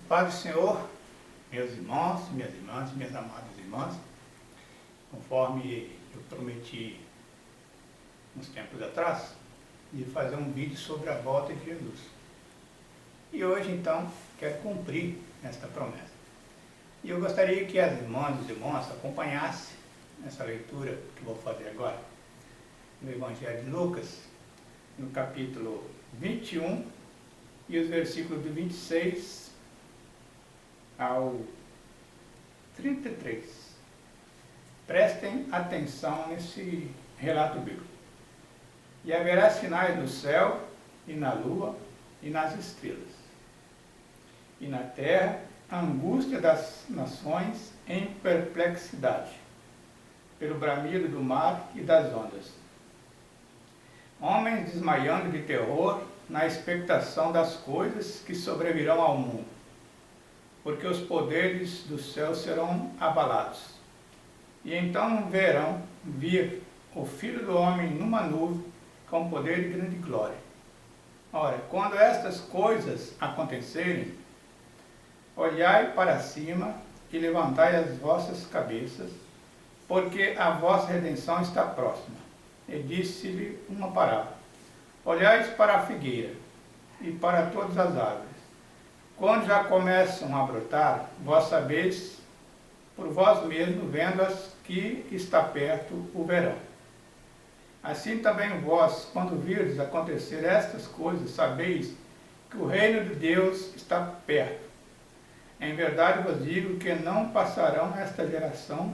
Paz do Senhor, meus irmãos, minhas irmãs, minhas amadas irmãs, conforme eu prometi uns tempos atrás, de fazer um vídeo sobre a volta de Jesus. E hoje, então, quero cumprir esta promessa. E eu gostaria que as irmãs e os irmãos acompanhassem essa leitura que vou fazer agora, no Evangelho de Lucas, no capítulo 21, e os versículos do 26 ao 33. Prestem atenção nesse relato bíblico. E haverá sinais no céu, e na lua, e nas estrelas. E na terra, a angústia das nações em perplexidade, pelo bramido do mar e das ondas. Homens desmaiando de terror na expectação das coisas que sobrevirão ao mundo, porque os poderes do céu serão abalados. E então verão vir o Filho do Homem numa nuvem com poder e grande glória. Ora, quando estas coisas acontecerem, olhai para cima e levantai as vossas cabeças, porque a vossa redenção está próxima. E disse-lhe uma parábola: olhais para a figueira e para todas as árvores. Quando já começam a brotar, vós sabeis por vós mesmos, vendo-as, que está perto o verão. Assim também vós, quando virdes acontecer estas coisas, sabeis que o reino de Deus está perto. Em verdade vos digo que não passarão esta geração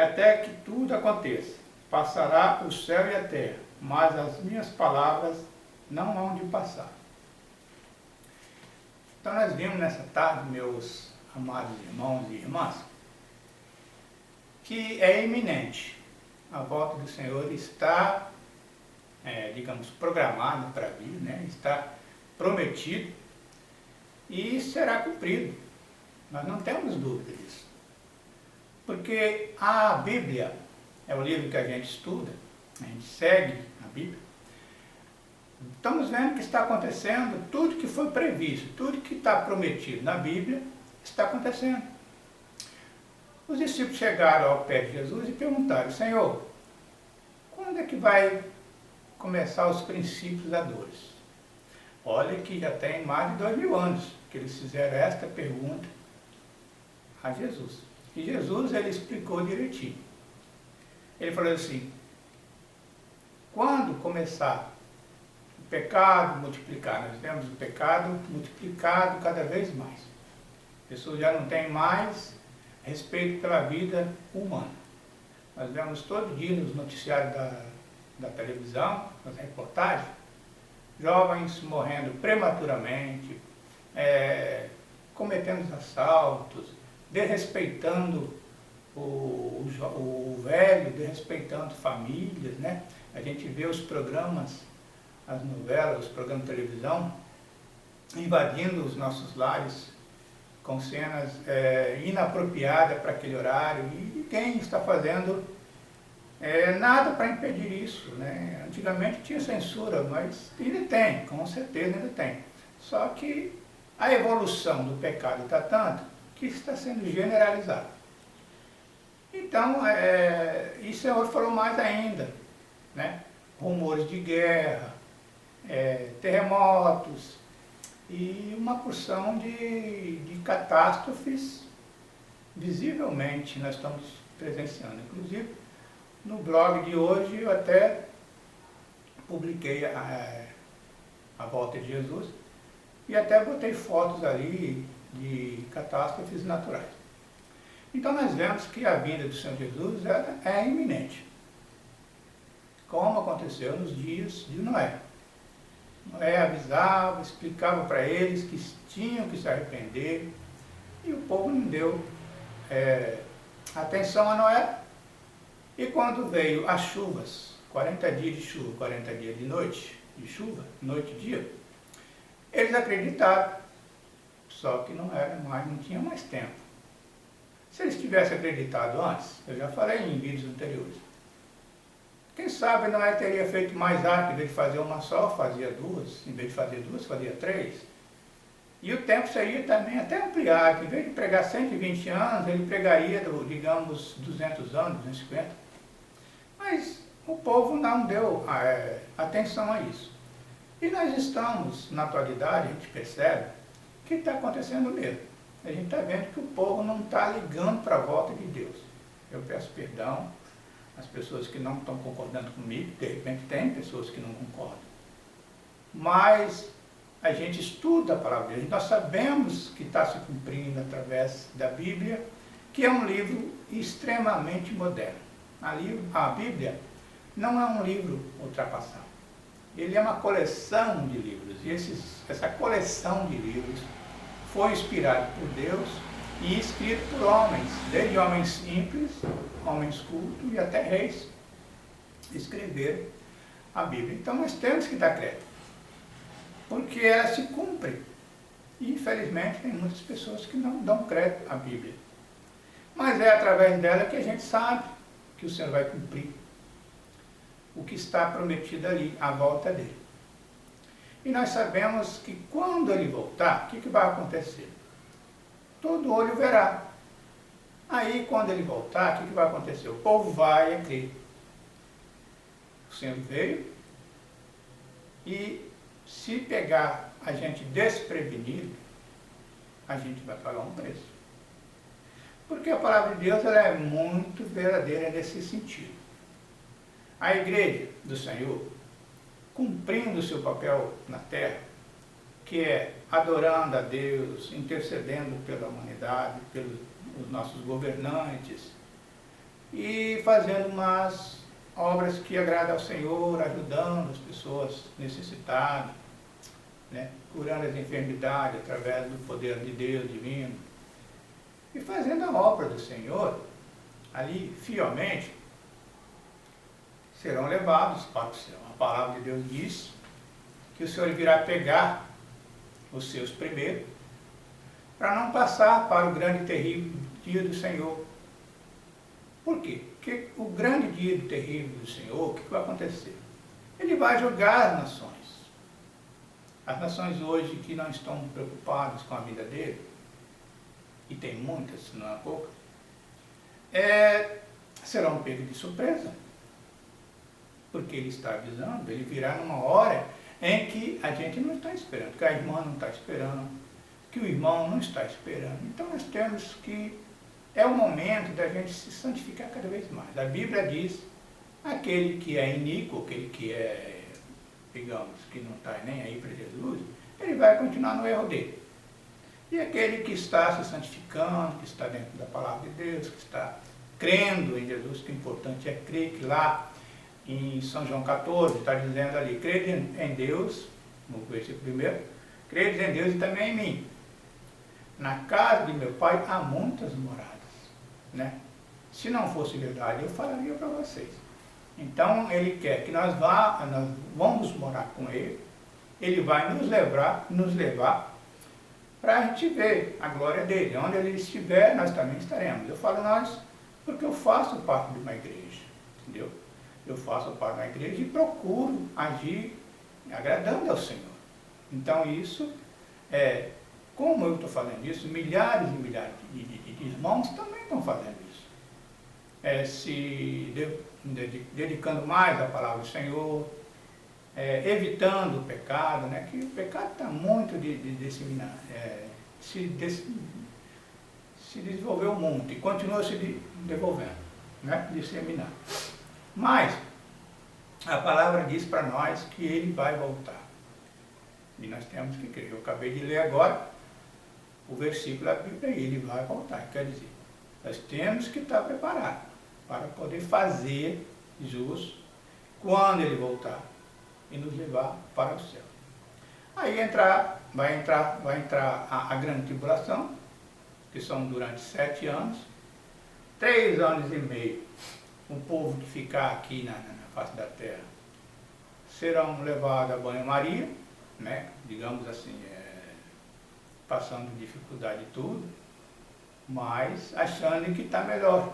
até que tudo aconteça. Passará o céu e a terra, mas as minhas palavras não hão de passar. Então nós vimos nessa tarde, meus amados irmãos e irmãs, que é iminente. A volta do Senhor está, digamos, programada para vir, né? Está prometido e será cumprido. Nós não temos dúvida disso. Porque a Bíblia é o livro que a gente estuda, a gente segue a Bíblia. Estamos vendo que está acontecendo tudo que foi previsto, tudo que está prometido na Bíblia está acontecendo. Os discípulos chegaram ao pé de Jesus e perguntaram: Senhor, quando é que vai começar os princípios da dores? Olha que já tem mais de 2000 anos que eles fizeram esta pergunta a Jesus. E Jesus, ele explicou direitinho. Ele falou assim: quando começar o pecado multiplicar, nós vemos o pecado multiplicado cada vez mais. As pessoas já não têm mais respeito pela vida humana. Nós vemos todo dia nos noticiários da televisão, nas reportagens, jovens morrendo prematuramente, cometendo assaltos, desrespeitando o velho, desrespeitando famílias, né? A gente vê os programas, as novelas, os programas de televisão, invadindo os nossos lares com cenas inapropriadas para aquele horário, e ninguém está fazendo nada para impedir isso, né? Antigamente tinha censura, mas ainda tem, com certeza ainda tem. Só que a evolução do pecado está tanto que está sendo generalizado. Então, e o Senhor falou mais ainda, né? Rumores de guerra, terremotos e uma porção de catástrofes visivelmente nós estamos presenciando. Inclusive, no blog de hoje eu até publiquei a volta de Jesus e até botei fotos ali de catástrofes naturais. Então nós vemos que a vinda do Senhor Jesus é iminente, como aconteceu nos dias de Noé. Noé avisava, explicava para eles que tinham que se arrepender, e o povo não deu atenção a Noé. E quando veio as chuvas, 40 dias de chuva, 40 dias de noite, de chuva, noite e dia, eles acreditaram, só que não tinha mais tempo. Se eles tivessem acreditado antes, eu já falei em vídeos anteriores, quem sabe Noé teria feito mais arca, em vez de fazer uma só, fazia duas, em vez de fazer duas, fazia três. E o tempo seria também até ampliado. Em vez de pregar 120 anos, ele pregaria, digamos, 200 anos, 250. Mas o povo não deu atenção a isso. E nós estamos, na atualidade, a gente percebe que está acontecendo mesmo. A gente está vendo que o povo não está ligando para a volta de Deus. Eu peço perdão às pessoas que não estão concordando comigo, de repente tem pessoas que não concordam. Mas a gente estuda a palavra de Deus, nós sabemos que está se cumprindo através da Bíblia, que é um livro extremamente moderno. A Bíblia não é um livro ultrapassado. Ele é uma coleção de livros, e essa coleção de livros foi inspirada por Deus e escrito por homens, desde homens simples, homens cultos e até reis, escreveram a Bíblia. Então nós temos que dar crédito, porque ela se cumpre. E infelizmente tem muitas pessoas que não dão crédito à Bíblia. Mas é através dela que a gente sabe que o Senhor vai cumprir o que está prometido ali, a volta dele. E nós sabemos que quando ele voltar, o que vai acontecer? Todo olho verá. Aí, quando ele voltar, o que vai acontecer? O povo vai crer. O Senhor veio e se pegar a gente desprevenido, a gente vai pagar um preço. Porque a palavra de Deus ela é muito verdadeira nesse sentido. A igreja do Senhor, cumprindo o seu papel na terra, que é adorando a Deus, intercedendo pela humanidade, pelos nossos governantes, e fazendo umas obras que agradam ao Senhor, ajudando as pessoas necessitadas, né? Curando as enfermidades através do poder de Deus divino, e fazendo a obra do Senhor, ali, fielmente, serão levados para o céu. A palavra de Deus diz que o Senhor virá pegar os seus primeiro, para não passar para o grande e terrível dia do Senhor. Por quê? Porque o grande dia e terrível do Senhor, o que vai acontecer? Ele vai julgar as nações. As nações hoje que não estão preocupadas com a vida dele, e tem muitas, não é pouca, serão pegos de surpresa. Porque ele está avisando, ele virá numa hora em que a gente não está esperando, que a irmã não está esperando, que o irmão não está esperando. Então nós temos que, é o momento da gente se santificar cada vez mais. A Bíblia diz, aquele que é iníquo, aquele que é, digamos, que não está nem aí para Jesus, ele vai continuar no erro dele. E aquele que está se santificando, que está dentro da palavra de Deus, que está crendo em Jesus, que o importante é crer que lá, em São João 14, está dizendo ali, crede em Deus, no versículo 1, crede em Deus e também em mim. Na casa de meu pai há muitas moradas, né? Se não fosse verdade, eu falaria para vocês. Então, ele quer que nós vamos morar com ele vai nos levar para a gente ver a glória dele. Onde ele estiver, nós também estaremos. Eu falo nós, porque eu faço parte de uma igreja, entendeu? Eu faço parte da igreja e procuro agir agradando ao Senhor. Então isso, como eu estou fazendo isso, milhares e milhares de irmãos também estão fazendo isso. Se dedicando mais à palavra do Senhor, evitando o pecado, né? Que o pecado está muito disseminado, se desenvolveu muito e continua se desenvolvendo, né? Disseminando. Mas a palavra diz para nós que ele vai voltar. E nós temos que crer. Eu acabei de ler agora o versículo da Bíblia e ele vai voltar. Quer dizer, nós temos que estar preparados para poder fazer jus quando ele voltar e nos levar para o céu. Aí vai entrar a grande tribulação, que são durante 7 anos, 3 anos e meio. O povo que ficar aqui na face da terra serão levados a banho-maria, né? Digamos assim, passando dificuldade e tudo, mas achando que está melhor.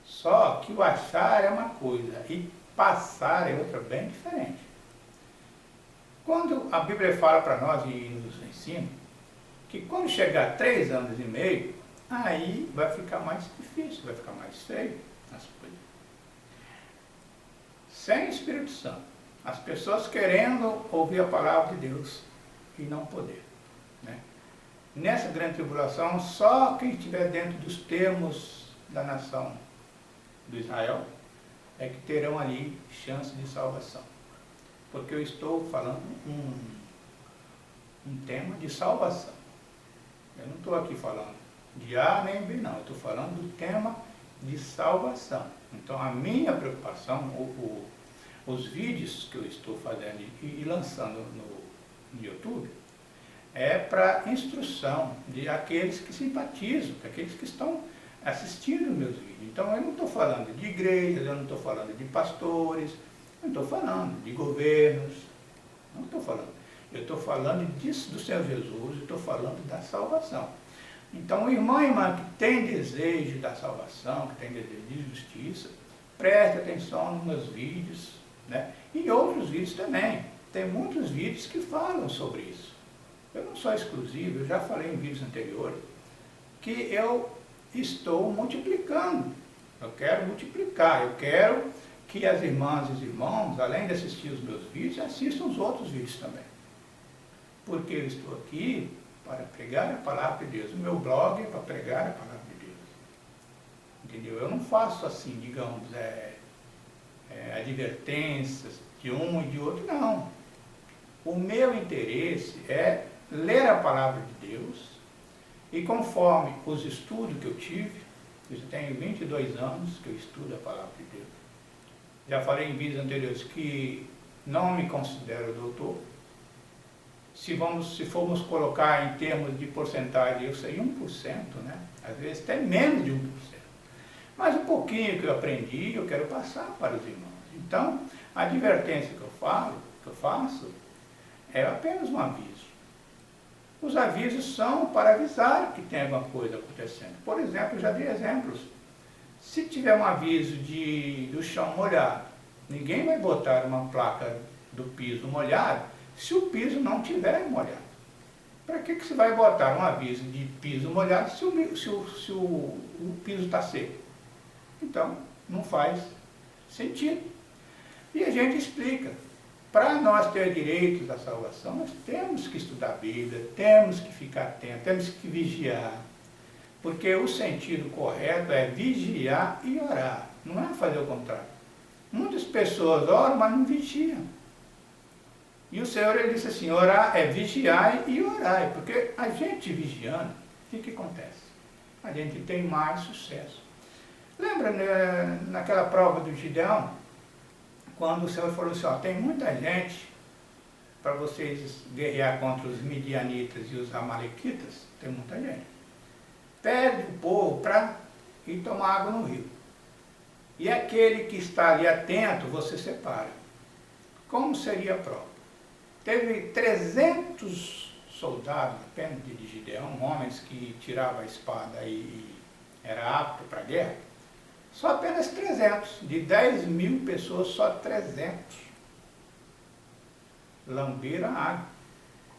Só que o achar é uma coisa e passar é outra bem diferente. Quando a Bíblia fala para nós e nos ensina que quando chegar a 3 anos e meio, aí vai ficar mais difícil, vai ficar mais feio as coisas. Sem Espírito Santo, as pessoas querendo ouvir a palavra de Deus e não poder, né? Nessa grande tribulação, só quem estiver dentro dos termos da nação do Israel é que terão ali chance de salvação. Porque eu estou falando um tema de salvação. Eu não estou aqui falando de A nem B, não. Eu estou falando do tema de salvação. Então, a minha preocupação, os vídeos que eu estou fazendo e lançando no YouTube, é para instrução de aqueles que simpatizam, daqueles que estão assistindo meus vídeos. Então, eu não estou falando de igrejas, eu não estou falando de pastores, eu não estou falando de governos, não estou falando. Eu estou falando disso do Senhor Jesus, eu estou falando da salvação. Então, o irmão e irmã que tem desejo da salvação, que tem desejo de justiça, preste atenção nos meus vídeos, né? E outros vídeos também. Tem muitos vídeos que falam sobre isso. Eu não sou exclusivo, eu já falei em vídeos anteriores, que eu estou multiplicando. Eu quero multiplicar, eu quero que as irmãs e os irmãos, além de assistir os meus vídeos, assistam os outros vídeos também. Porque eu estou aqui para pregar a palavra de Deus. O meu blog é para pregar a palavra de Deus. Entendeu? Eu não faço assim, digamos, advertências de um e de outro, não. O meu interesse é ler a palavra de Deus e conforme os estudos que eu tive, eu tenho 22 anos que eu estudo a palavra de Deus. Já falei em vídeos anteriores que não me considero doutor. Se formos colocar em termos de porcentagem, eu sei 1%, né? Às vezes até menos de 1%. Mas um pouquinho que eu aprendi, eu quero passar para os irmãos. Então, a advertência que eu faço, é apenas um aviso. Os avisos são para avisar que tem alguma coisa acontecendo. Por exemplo, eu já dei exemplos. Se tiver um aviso do chão molhado, ninguém vai botar uma placa do piso molhado se o piso não tiver molhado. Para que você vai botar um aviso de piso molhado se o piso está seco? Então, não faz sentido. E a gente explica. Para nós ter direitos à salvação, nós temos que estudar a Bíblia, temos que ficar atentos, temos que vigiar. Porque o sentido correto é vigiar e orar, não é fazer o contrário. Muitas pessoas oram, mas não vigiam. E o Senhor, ele disse assim, orar é vigiar e orar, porque a gente vigiando, o que acontece? A gente tem mais sucesso. Lembra, né, naquela prova do Gideão, quando o Senhor falou assim, ó, tem muita gente para vocês guerrear contra os midianitas e os amalequitas, tem muita gente. Pede o povo para ir tomar água no rio. E aquele que está ali atento, você separa. Como seria a prova? Teve 300 soldados, apenas de Gideão, homens que tiravam a espada e era apto para a guerra. Só apenas 300. De 10.000 pessoas, só 300 lamberam a água,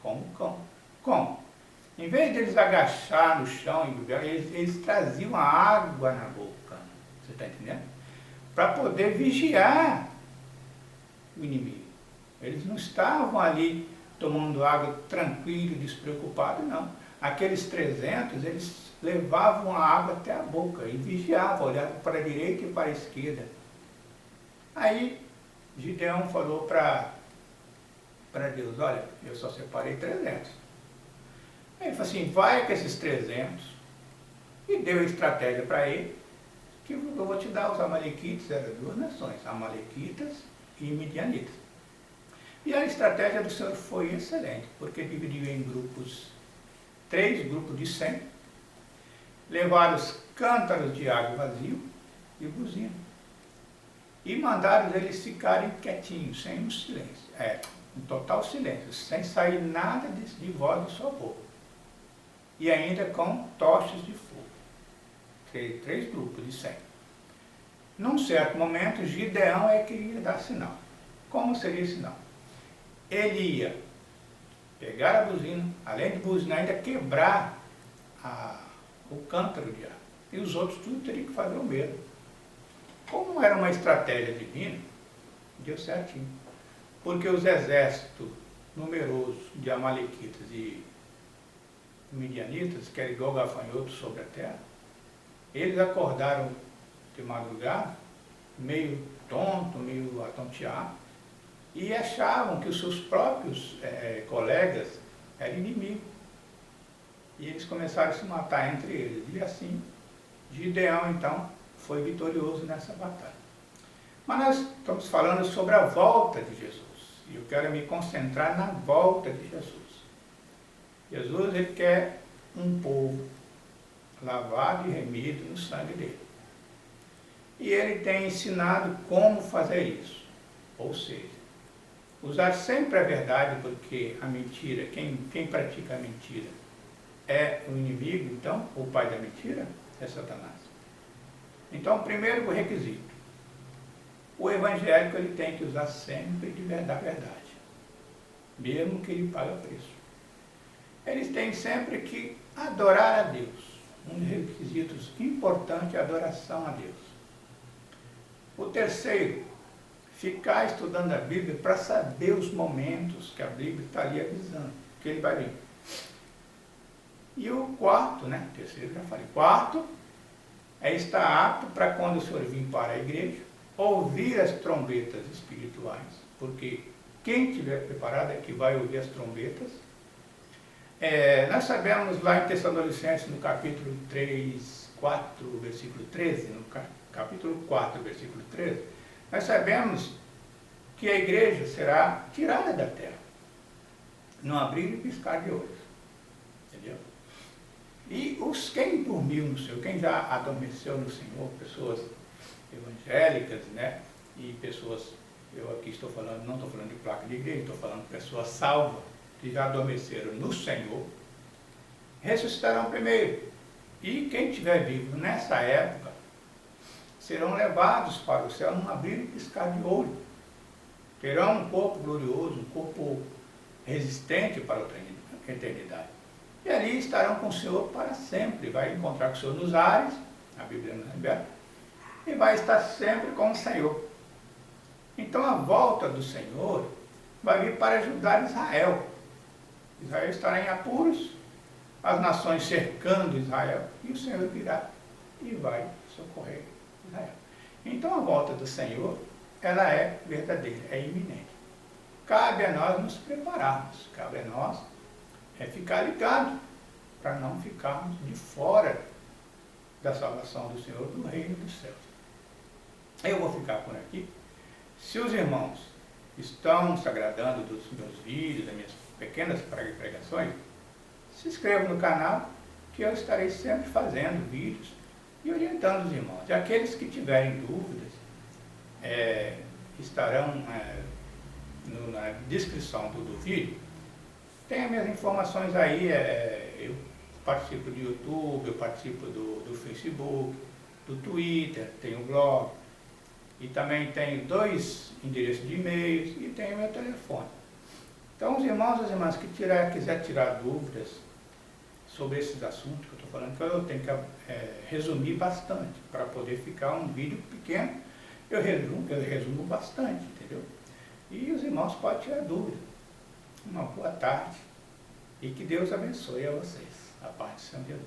como cão. Como? Em vez de eles agachar no chão e beber, eles traziam a água na boca. Você está entendendo? Para poder vigiar o inimigo. Eles não estavam ali tomando água tranquilo, despreocupado, não. Aqueles 300, eles levavam a água até a boca e vigiavam, olhavam para a direita e para a esquerda. Aí Gideão falou para Deus, olha, eu só separei 300. Aí ele falou assim, vai com esses 300 e deu estratégia para ele, que eu vou te dar os amalequitas, eram 2 nações, amalequitas e midianitas. E a estratégia do Senhor foi excelente, porque dividiu em grupos, 3 grupos de 100, levaram os cântaros de água vazio e buzina. E mandaram eles ficarem quietinhos, sem um silêncio, um total silêncio, sem sair nada de voz da sua boca. E ainda com tochas de fogo. 3 grupos de 100. Num certo momento, Gideão queria dar sinal. Como seria o sinal? ele ia pegar a buzina, além de buzinar, ainda quebrar o cântaro de água. E os outros tudo teriam que fazer o mesmo. Como era uma estratégia divina, deu certinho. Porque os exércitos numerosos de amalequitas e midianitas, que era igual gafanhotos sobre a terra, eles acordaram de madrugada, meio tonto, meio atonteado, e achavam que os seus próprios colegas eram inimigos. E eles começaram a se matar entre eles. E assim, Gideão, então, foi vitorioso nessa batalha. Mas nós estamos falando sobre a volta de Jesus. E eu quero me concentrar na volta de Jesus. Jesus, ele quer um povo lavado e remido no sangue dele. E ele tem ensinado como fazer isso. Ou seja, usar sempre a verdade, porque a mentira, quem pratica a mentira é o inimigo, então, o pai da mentira é Satanás. Então, primeiro requisito, o evangélico ele tem que usar sempre da verdade, mesmo que ele pague o preço. Eles têm sempre que adorar a Deus. Um dos requisitos importantes é a adoração a Deus. O terceiro, ficar estudando a Bíblia para saber os momentos que a Bíblia está ali avisando, que ele vai vir. E o quarto, terceiro já falei, quarto é estar apto para quando o Senhor vir para a igreja, ouvir as trombetas espirituais, porque quem estiver preparado é que vai ouvir as trombetas. Nós sabemos lá em Tessalonicenses, no capítulo 4, versículo 13, no capítulo 4, versículo 13, nós sabemos que a igreja será tirada da terra, não abrir e piscar de olhos. Entendeu? E quem dormiu no Senhor, quem já adormeceu no Senhor, pessoas evangélicas, e pessoas, eu aqui estou falando, não estou falando de placa de igreja, estou falando de pessoas salvas, que já adormeceram no Senhor, ressuscitarão primeiro. E quem estiver vivo nessa época, serão levados para o céu num abrir e piscar de olho. Terão um corpo glorioso, um corpo resistente para a eternidade. E ali estarão com o Senhor para sempre. Vai encontrar com o Senhor nos ares, a Bíblia nos revela, e vai estar sempre com o Senhor. Então a volta do Senhor vai vir para ajudar Israel. Israel estará em apuros, as nações cercando Israel, e o Senhor virá e vai socorrer Israel. Então a volta do Senhor, ela é verdadeira, é iminente. Cabe a nós nos prepararmos, cabe a nós ficar ligado, para não ficarmos de fora da salvação do Senhor, do reino dos céus. Eu vou ficar por aqui. Se os irmãos estão se agradando dos meus vídeos, das minhas pequenas pregações, se inscreva no canal, que eu estarei sempre fazendo vídeos e orientando os irmãos. E aqueles que tiverem dúvidas, estarão na descrição do vídeo. Tem as minhas informações aí, eu participo do YouTube, eu participo do Facebook, do Twitter, tenho o blog, e também tenho 2 endereços de e-mails e tenho meu telefone. Então os irmãos e as irmãs que quiser tirar dúvidas sobre esses assuntos que eu estou falando, que eu tenho que resumir bastante, para poder ficar um vídeo pequeno, eu resumo bastante, entendeu? E os irmãos podem tirar dúvida. Uma boa tarde e que Deus abençoe a vocês. A paz de São Jesus.